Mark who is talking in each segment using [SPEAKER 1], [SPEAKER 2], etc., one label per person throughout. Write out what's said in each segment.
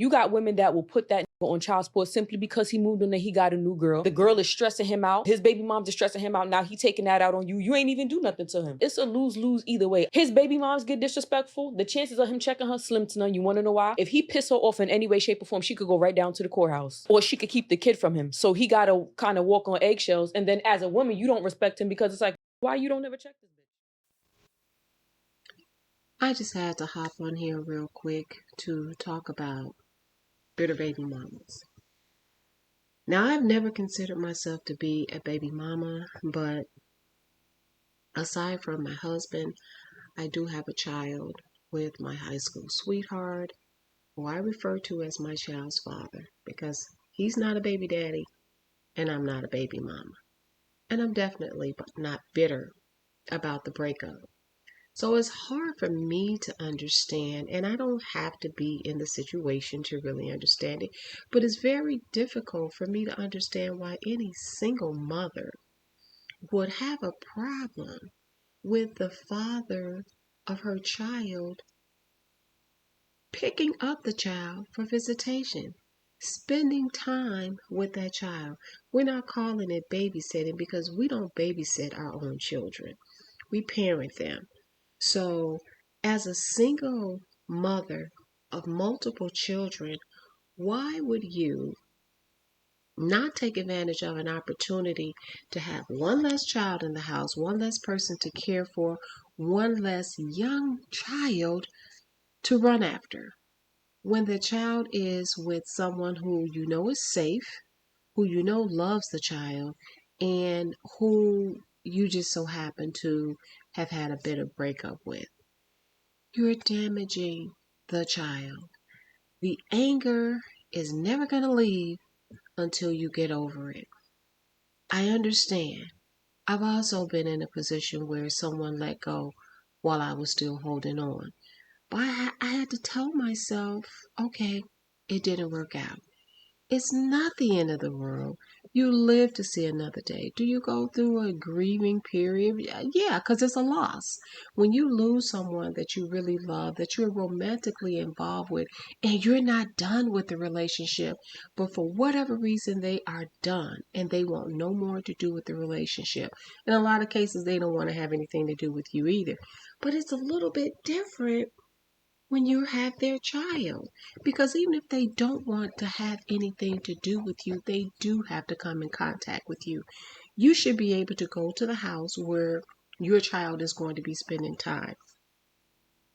[SPEAKER 1] You got women that will put that on child support simply because he moved on and he got a new girl. The girl is stressing him out. His baby mom's is stressing him out. Now he taking that out on you. You ain't even do nothing to him. It's a lose-lose either way. His baby moms get disrespectful. The chances of him checking her slim to none. You want to know why? If he piss her off in any way, shape, or form, she could go right down to the courthouse. Or she could keep the kid from him. So he got to kind of walk on eggshells. And then as a woman, you don't respect him because it's like, why you don't ever check this bitch?
[SPEAKER 2] I just had to hop on here real quick to talk about bitter baby mamas. Now, I've never considered myself to be a baby mama, but aside from my husband, I do have a child with my high school sweetheart, who I refer to as my child's father, because he's not a baby daddy and I'm not a baby mama. And I'm definitely not bitter about the breakup. So it's hard for me to understand, and I don't have to be in the situation to really understand it, but it's very difficult for me to understand why any single mother would have a problem with the father of her child picking up the child for visitation, spending time with that child. We're not calling it babysitting because we don't babysit our own children. We parent them. So, as a single mother of multiple children, why would you not take advantage of an opportunity to have one less child in the house, one less person to care for, one less young child to run after? When the child is with someone who you know is safe, who you know loves the child, and who you just so happen to have had a bit of breakup with. You're damaging the child. The anger is never going to leave until you get over it. I understand. I've also been in a position where someone let go while I was still holding on. But I had to tell myself, okay, it didn't work out. It's not the end of the world. You live to see another day. Do you go through a grieving period? Yeah, because it's a loss. When you lose someone that you really love, that you're romantically involved with, and you're not done with the relationship, but for whatever reason they are done and they want no more to do with the relationship. In a lot of cases, they don't want to have anything to do with you either. But it's a little bit different when you have their child. Because even if they don't want to have anything to do with you, they do have to come in contact with you. You should be able to go to the house where your child is going to be spending time.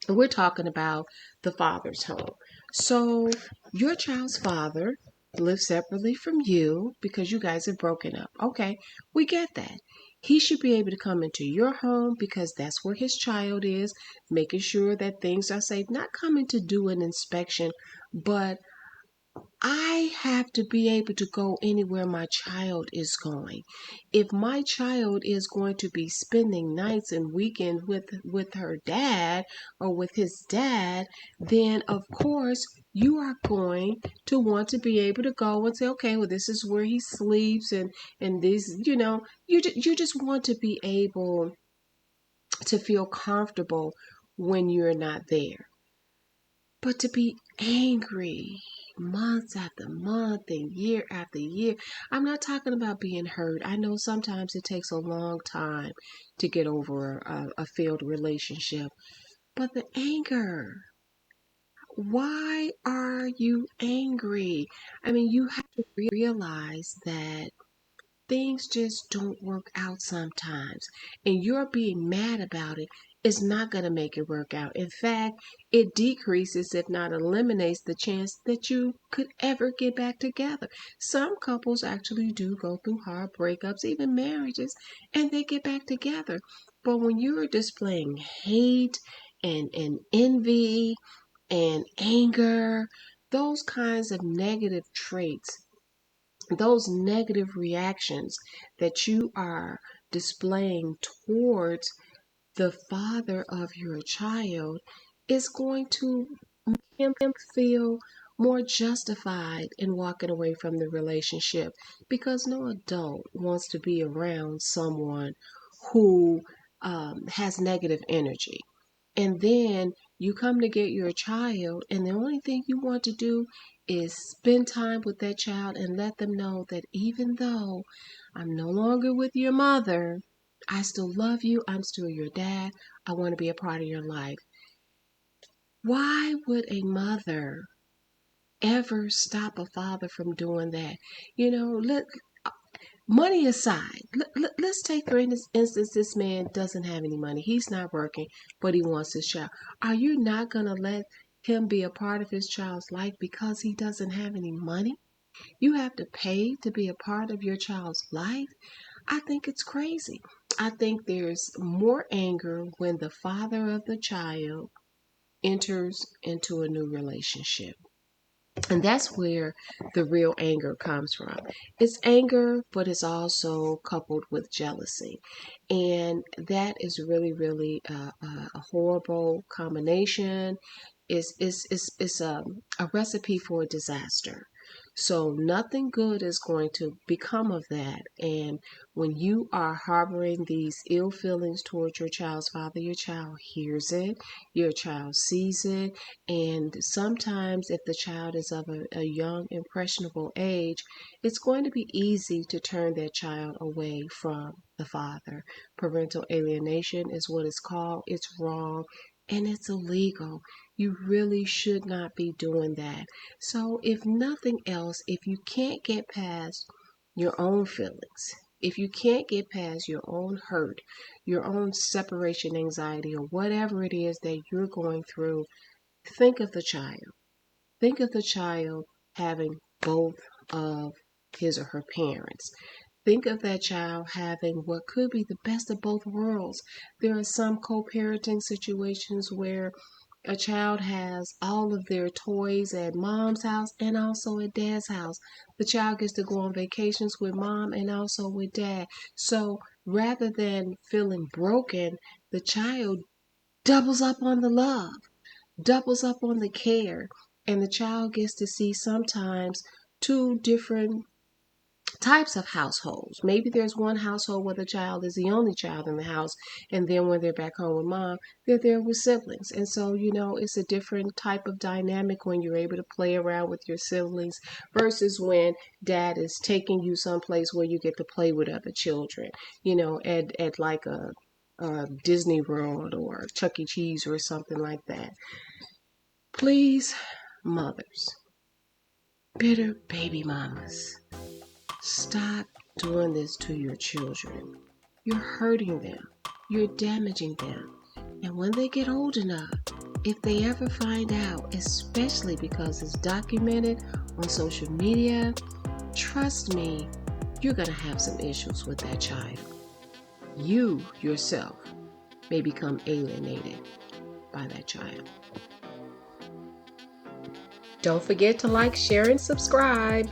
[SPEAKER 2] And we're talking about the father's home. So your child's father lives separately from you because you guys have broken up. Okay, we get that. He should be able to come into your home because that's where his child is, making sure that things are safe, not coming to do an inspection, but I have to be able to go anywhere my child is going. If my child is going to be spending nights and weekends with her dad or with his dad, then of course you are going to want to be able to go and say, okay, well, this is where he sleeps, and this, you just want to be able to feel comfortable when you're not there. But to be angry months after month and year after year, I'm not talking about being hurt. I know sometimes it takes a long time to get over a failed relationship. But the anger, why are you angry? I mean, you have to realize that things just don't work out sometimes. And you're being mad about it is not going to make it work out. In fact, it decreases, if not eliminates, the chance that you could ever get back together. Some couples actually do go through hard breakups, even marriages, and they get back together. But when you're displaying hate and envy and anger, those kinds of negative traits, those negative reactions that you are displaying towards the father of your child is going to make him feel more justified in walking away from the relationship, because no adult wants to be around someone who has negative energy. And then You come to get your child, and the only thing you want to do is spend time with that child and let them know that even though I'm no longer with your mother, I still love you. I'm still your dad. I want to be a part of your life. Why would a mother ever stop a father from doing that? Money aside, let's take for instance, this man doesn't have any money. He's not working, but he wants his child. Are you not going to let him be a part of his child's life because he doesn't have any money? You have to pay to be a part of your child's life? I think it's crazy. I think there's more anger when the father of the child enters into a new relationship. And that's where the real anger comes from. It's anger, but it's also coupled with jealousy. And that is really, really a horrible combination. It's a recipe for disaster. So nothing good is going to become of that. And when you are harboring these ill feelings towards your child's father, your child hears it, your child sees it, and sometimes if the child is of a young, impressionable age, it's going to be easy to turn that child away from the father. Parental alienation is what it's called. It's wrong and it's illegal. You really should not be doing that. So if nothing else, if you can't get past your own feelings, if you can't get past your own hurt, your own separation anxiety, or whatever it is that you're going through, think of the child. Think of the child having both of his or her parents. Think of that child having what could be the best of both worlds. There are some co-parenting situations where a child has all of their toys at mom's house and also at dad's house. The child gets to go on vacations with mom and also with dad. So rather than feeling broken, the child doubles up on the love, doubles up on the care, and the child gets to see sometimes two different types of households. Maybe there's one household where the child is the only child in the house, and then when they're back home with mom, they're there with siblings. And so, it's a different type of dynamic when you're able to play around with your siblings versus when dad is taking you someplace where you get to play with other children, at like a Disney World or Chuck E. Cheese or something like that. Please, mothers, bitter baby mamas, stop doing this to your children. You're hurting them. You're damaging them. And when they get old enough, if they ever find out, especially because it's documented on social media, trust me, you're going to have some issues with that child. You yourself may become alienated by that child. Don't forget to like, share, and subscribe.